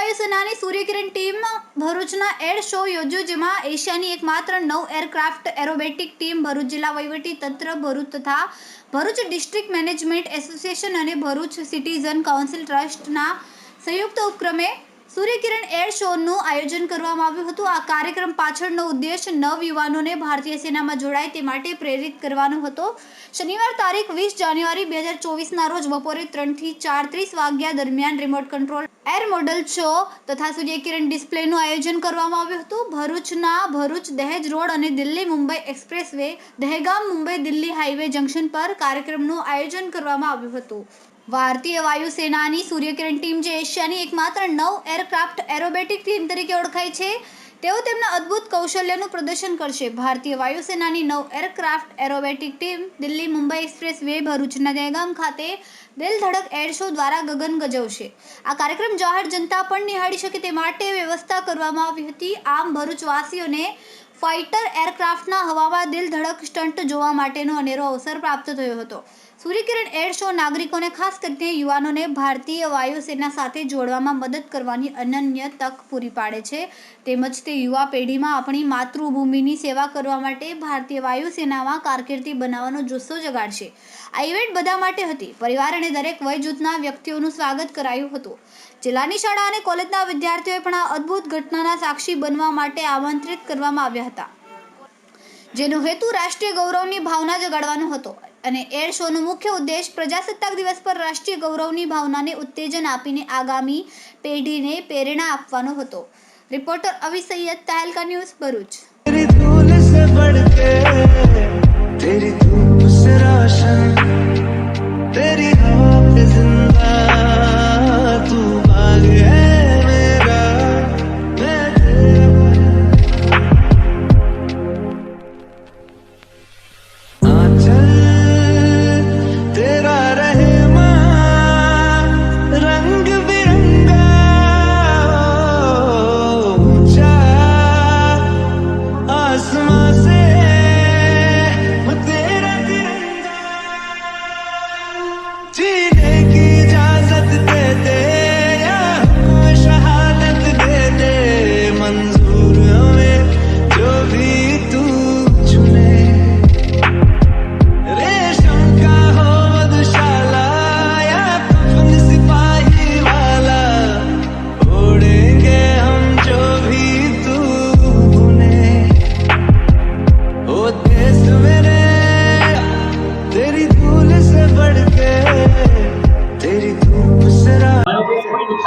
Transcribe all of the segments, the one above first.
વાયુસેનાની સૂર્યકિરણ team ભરૂચના air show યોજ્યો, જેમાં એશિયાની એકમાત્ર 9 એરક્રાફ્ટ એરોબેટિક ટીમ ભરૂચ જિલ્લા વહીવટી તંત્ર ભરૂચ તથા ભરૂચ ડિસ્ટ્રિક્ટ મેનેજમેન્ટ એસોસિએશન અને ભરૂચ સિટીઝન કાઉન્સિલ ટ્રસ્ટના સંયુક્ત ઉપક્રમે સૂર્યકિરણ એર શોનું આયોજન કરવામાં આવ્યું હતું। આ કાર્યક્રમ પાછળનો ઉદ્દેશ નવયુવાનોને ભારતીય સેનામાં જોડાય તે માટે પ્રેરિત કરવાનો હતો। શનિવાર તારીખ 20 જાન્યુઆરી 2024ના રોજ બપોરે 3 થી 4:30 વાગ્યા દરમિયાન remote control air model show તથા સૂર્યકિરણ ડિસ્પ્લેનું આયોજન કરવામાં આવ્યું હતું। ભરૂચના ભરૂચ દહેજ રોડ અને Delhi Mumbai expressway Dahegam Mumbai Delhi highway junction પર કાર્યક્રમનું આયોજન કરવામાં આવ્યું હતું। ભારતીય વાયુસેનાની સૂર્યકિરણ ટીમ, જે એશિયાની એકમાત્ર 9 એરક્રાફ્ટ એરોબેટિક ટીમ તરીકે ઓળખાય છે, તેઓ તેમના અદ્ભુત કૌશલ્યનું પ્રદર્શન કરશે। ભારતીય વાયુસેનાની 9 aircraft aerobatic team Delhi Mumbai express way ભરૂચના દહેગામ ખાતે દિલ ધડક એર શો દ્વારા ગગન ગજવશે। આ કાર્યક્રમ જાહેર જનતા પણ નિહાળી શકે તે માટે વ્યવસ્થા કરવામાં આવી હતી। આમ ભરૂચવાસીઓને ફાઇટર એરક્રાફ્ટના હવામાં દિલ ધડક સ્ટન્ટ જોવા માટેનો અનેરો અવસર પ્રાપ્ત થયો હતો। સૂર્યકિરણ એર શો નાગરિકોને, ખાસ કરીને યુવાનોને, ભારતીય વાયુસેના સાથે જોડવામાં મદદ કરવાની અનન્ય તક પૂરી પાડે છે, તેમજ તે યુવા પેઢીમાં આપણી માતૃભૂમિની સેવા કરવા માટે ભારતીય વાયુસેનામાં કારકિર્દી બનાવવાનો જુસ્સો જગાડશે। આ ઇવેન્ટ બધા માટે હતી। પરિવાર અને દરેક વય જૂથના વ્યક્તિઓનું સ્વાગત કરાયું હતું। જિલ્લાની શાળા અને કોલેજના વિદ્યાર્થીઓએ પણ આ અદ્ભુત ઘટનાના સાક્ષી બનવા માટે આમંત્રિત કરવામાં આવ્યા હતા, જેનો હેતુ રાષ્ટ્રીય ગૌરવની ભાવના જગાડવાનો હતો અને એર શોનો મુખ્ય ઉદ્દેશ પ્રજાસત્તાક દિવસ પર રાષ્ટ્રીય ગૌરવની ભાવનાને ઉત્તેજન આપીને આગામી પેઢીને પ્રેરણા આપવાનો હતો। રિપોર્ટર અવી સૈયદ, તહેલકા ન્યૂઝ, ભરૂચ।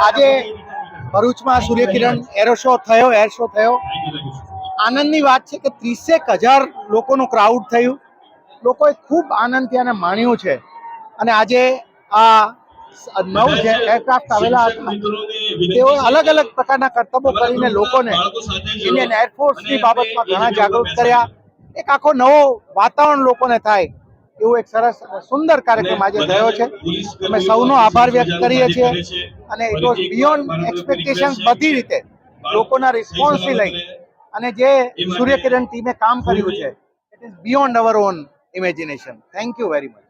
આજે ભરૂચમાં સૂર્યકિરણ એર શો થયો। આનંદની વાત છે કે 30,000 લોકોનું ક્રાઉડ થયું। લોકોએ ખૂબ આનંદથી આને માણ્યું છે અને આજે આ 9 એરક્રાફ્ટ આવેલા હતા, તેઓએ અલગ અલગ પ્રકારના કરતબો કરીને લોકોને ઇન્ડિયન એરફોર્સની બાબતમાં ઘણા જાગૃત કર્યા। એક આખો નવો વાતાવરણ લોકોને થાય એવું એક સરસ સુંદર કાર્યક્રમ આજે થયો છે। અમે સૌનો આભાર વ્યક્ત કરીએ છીએ અને ઇટ વોઝ બિયોન્ડ એક્સપેક્ટેશન્સ। બધી રીતે લોકોના રિસ્પોન્સથી લઈ અને જે સૂર્યકિરણ ટીમે કામ કર્યું છે, it is beyond hour on imagination. Thank you very much.